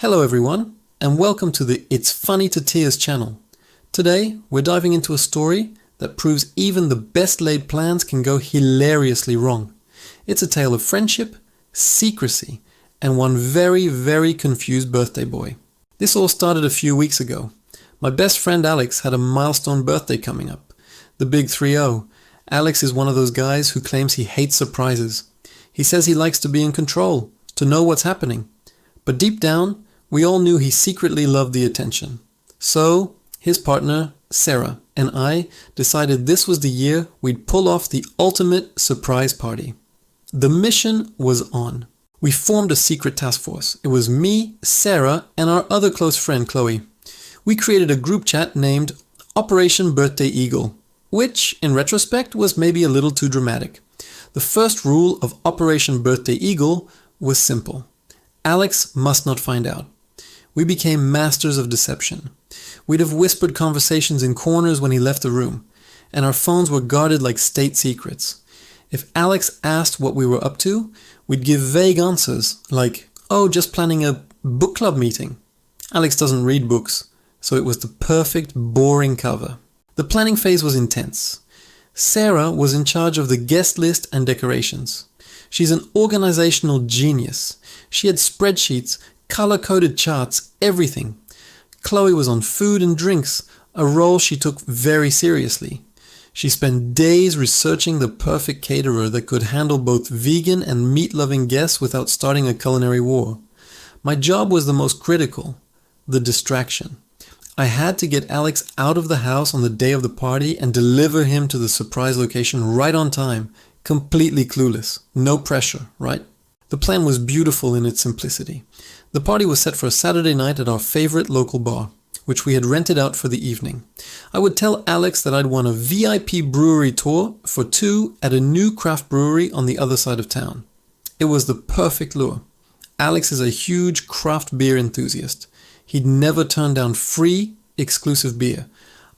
Hello everyone, and welcome to the It's Funny to Tears channel. Today, we're diving into a story that proves even the best laid plans can go hilariously wrong. It's a tale of friendship, secrecy, and one very, very confused birthday boy. This all started a few weeks ago. My best friend Alex had a milestone birthday coming up. The big 3-0. Alex is one of those guys who claims he hates surprises. He says he likes to be in control, to know what's happening. But deep down, we all knew he secretly loved the attention. So, his partner, Sarah, and I decided this was the year we'd pull off the ultimate surprise party. The mission was on. We formed a secret task force. It was me, Sarah, and our other close friend, Chloe. We created a group chat named Operation Birthday Eagle, which, in retrospect, was maybe a little too dramatic. The first rule of Operation Birthday Eagle was simple. Alex must not find out. We became masters of deception. We'd have whispered conversations in corners when he left the room, and our phones were guarded like state secrets. If Alex asked what we were up to, we'd give vague answers like, "Oh, just planning a book club meeting." Alex doesn't read books, so it was the perfect boring cover. The planning phase was intense. Sarah was in charge of the guest list and decorations. She's an organizational genius. She had spreadsheets, color-coded charts, everything. Chloe was on food and drinks, a role she took very seriously. She spent days researching the perfect caterer that could handle both vegan and meat-loving guests without starting a culinary war. My job was the most critical, the distraction. I had to get Alex out of the house on the day of the party and deliver him to the surprise location right on time, completely clueless. No pressure, right? The plan was beautiful in its simplicity. The party was set for a Saturday night at our favorite local bar, which we had rented out for the evening. I would tell Alex that I'd won a VIP brewery tour for two at a new craft brewery on the other side of town. It was the perfect lure. Alex is a huge craft beer enthusiast. He'd never turn down free, exclusive beer.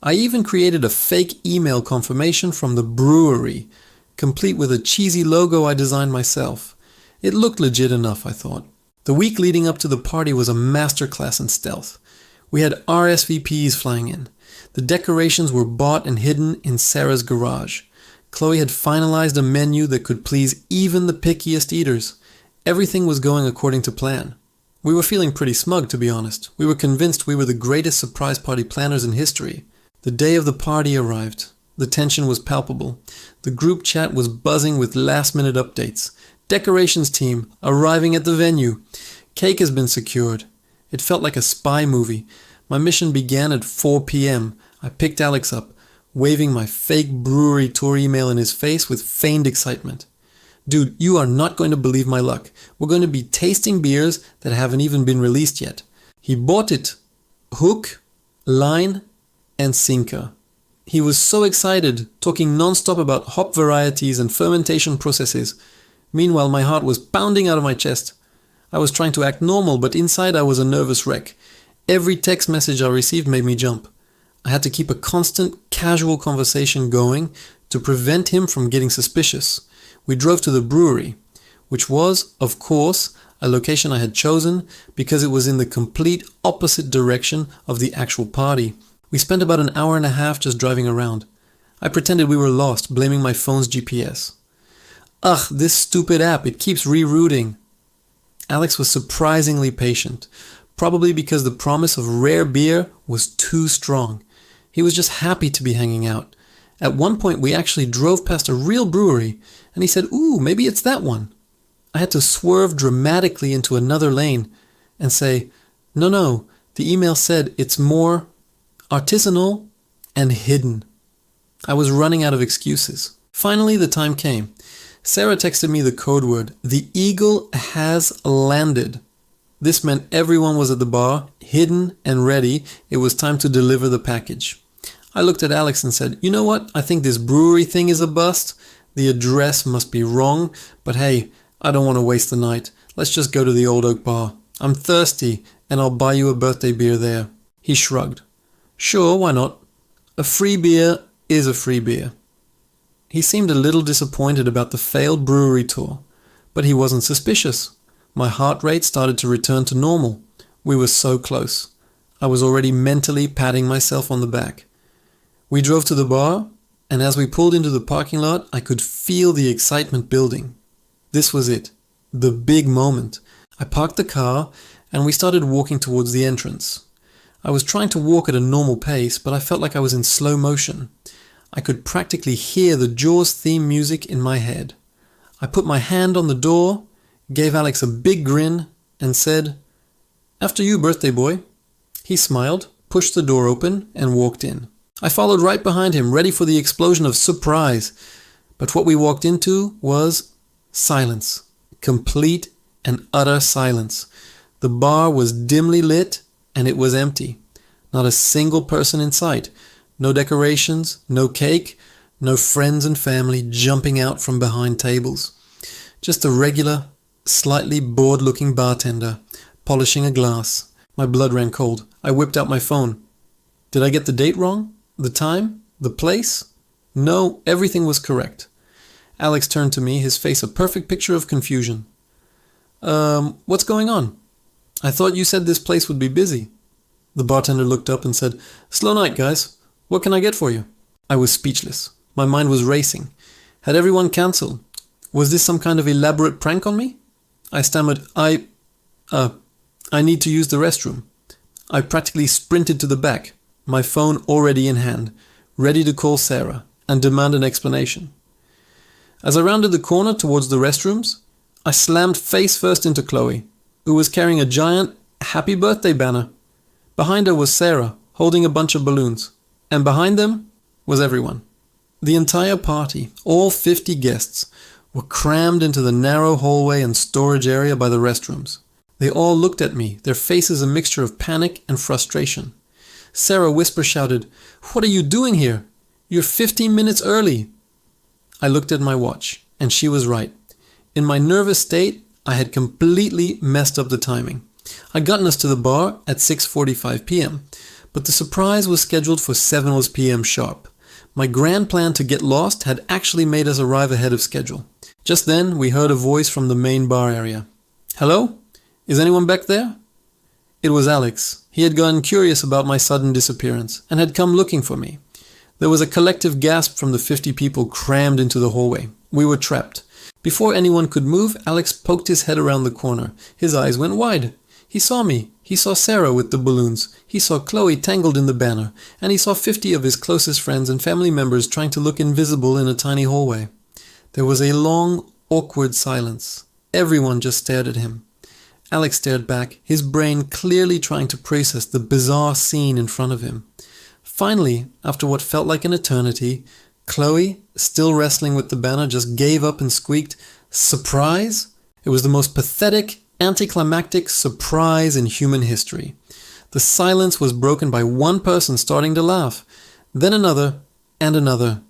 I even created a fake email confirmation from the brewery, complete with a cheesy logo I designed myself. It looked legit enough, I thought. The week leading up to the party was a masterclass in stealth. We had RSVPs flying in. The decorations were bought and hidden in Sarah's garage. Chloe had finalized a menu that could please even the pickiest eaters. Everything was going according to plan. We were feeling pretty smug, to be honest. We were convinced we were the greatest surprise party planners in history. The day of the party arrived. The tension was palpable. The group chat was buzzing with last-minute updates. Decorations team arriving at the venue. Cake has been secured. It felt like a spy movie. My mission began at 4 p.m. I picked Alex up, waving my fake brewery tour email in his face with feigned excitement. "Dude, you are not going to believe my luck. We're going to be tasting beers that haven't even been released yet." He bought it. Hook, line, and sinker. He was so excited, talking non-stop about hop varieties and fermentation processes. Meanwhile, my heart was pounding out of my chest. I was trying to act normal, but inside I was a nervous wreck. Every text message I received made me jump. I had to keep a constant, casual conversation going to prevent him from getting suspicious. We drove to the brewery, which was, of course, a location I had chosen because it was in the complete opposite direction of the actual party. We spent about an hour and a half just driving around. I pretended we were lost, blaming my phone's GPS. "Ugh, this stupid app, it keeps rerouting." Alex was surprisingly patient, probably because the promise of rare beer was too strong. He was just happy to be hanging out. At one point, we actually drove past a real brewery, and he said, "Ooh, maybe it's that one." I had to swerve dramatically into another lane and say, No, the email said it's more artisanal and hidden." I was running out of excuses. Finally, the time came. Sarah texted me the code word, "The Eagle has landed." This meant everyone was at the bar, hidden and ready. It was time to deliver the package. I looked at Alex and said, "You know what? I think this brewery thing is a bust. The address must be wrong, but hey, I don't want to waste the night. Let's just go to the Old Oak Bar. I'm thirsty, and I'll buy you a birthday beer there." He shrugged. "Sure, why not? A free beer is a free beer." He seemed a little disappointed about the failed brewery tour, but he wasn't suspicious. My heart rate started to return to normal. We were so close. I was already mentally patting myself on the back. We drove to the bar, and as we pulled into the parking lot, I could feel the excitement building. This was it. The big moment. I parked the car, and we started walking towards the entrance. I was trying to walk at a normal pace, but I felt like I was in slow motion. I could practically hear the Jaws theme music in my head. I put my hand on the door, gave Alex a big grin, and said, "After you, birthday boy." He smiled, pushed the door open, and walked in. I followed right behind him, ready for the explosion of surprise. But what we walked into was silence. Complete and utter silence. The bar was dimly lit, and it was empty. Not a single person in sight. No decorations, no cake, no friends and family jumping out from behind tables. Just a regular, slightly bored-looking bartender, polishing a glass. My blood ran cold. I whipped out my phone. Did I get the date wrong? The time? The place? No, everything was correct. Alex turned to me, his face a perfect picture of confusion. What's going on? I thought you said this place would be busy." The bartender looked up and said, "Slow night, guys. What can I get for you?" I was speechless. My mind was racing. Had everyone cancelled? Was this some kind of elaborate prank on me? I stammered, I need to use the restroom." I practically sprinted to the back, my phone already in hand, ready to call Sarah and demand an explanation. As I rounded the corner towards the restrooms, I slammed face first into Chloe, who was carrying a giant happy birthday banner. Behind her was Sarah, holding a bunch of balloons. And behind them was everyone. The entire party, all 50 guests, were crammed into the narrow hallway and storage area by the restrooms. They all looked at me, their faces a mixture of panic and frustration. Sarah whisper shouted, "What are you doing here? You're 15 minutes early." I looked at my watch, and she was right. In my nervous state, I had completely messed up the timing. I'd gotten us to the bar at 6:45 p.m., but the surprise was scheduled for 7 p.m. sharp. My grand plan to get lost had actually made us arrive ahead of schedule. Just then, we heard a voice from the main bar area. "Hello? Is anyone back there?" It was Alex. He had gotten curious about my sudden disappearance and had come looking for me. There was a collective gasp from the 50 people crammed into the hallway. We were trapped. Before anyone could move, Alex poked his head around the corner. His eyes went wide. He saw me. He saw Sarah with the balloons. He saw Chloe tangled in the banner. And he saw 50 of his closest friends and family members trying to look invisible in a tiny hallway. There was a long, awkward silence. Everyone just stared at him. Alex stared back, his brain clearly trying to process the bizarre scene in front of him. Finally, after what felt like an eternity, Chloe, still wrestling with the banner, just gave up and squeaked, "Surprise?" It was the most pathetic, anticlimactic surprise in human history. The silence was broken by one person starting to laugh, then another, and another.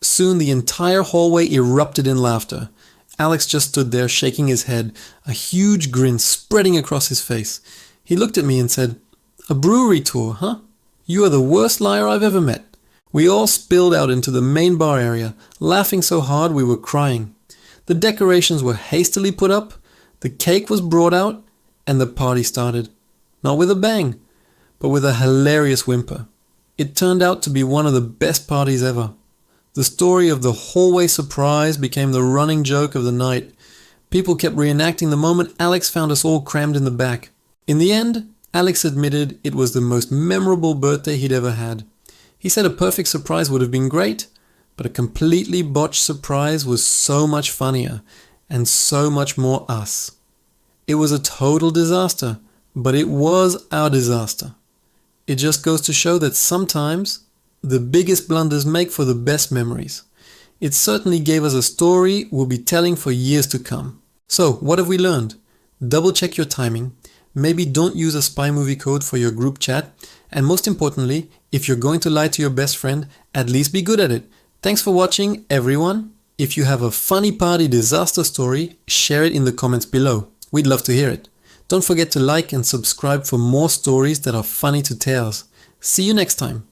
Soon the entire hallway erupted in laughter. Alex just stood there shaking his head, a huge grin spreading across his face. He looked at me and said, "A brewery tour, huh? You are the worst liar I've ever met." We all spilled out into the main bar area, laughing so hard we were crying. The decorations were hastily put up, the cake was brought out, and the party started. Not with a bang, but with a hilarious whimper. It turned out to be one of the best parties ever. The story of the hallway surprise became the running joke of the night. People kept reenacting the moment Alex found us all crammed in the back. In the end, Alex admitted it was the most memorable birthday he'd ever had. He said a perfect surprise would have been great, but a completely botched surprise was so much funnier and so much more us. It was a total disaster, but it was our disaster. It just goes to show that sometimes the biggest blunders make for the best memories. It certainly gave us a story we'll be telling for years to come. So, what have we learned? Double check your timing. Maybe don't use a spy movie code for your group chat. And most importantly, if you're going to lie to your best friend, at least be good at it. Thanks for watching, everyone. If you have a funny party disaster story, share it in the comments below. We'd love to hear it. Don't forget to like and subscribe for more stories that are funny to tell. See you next time.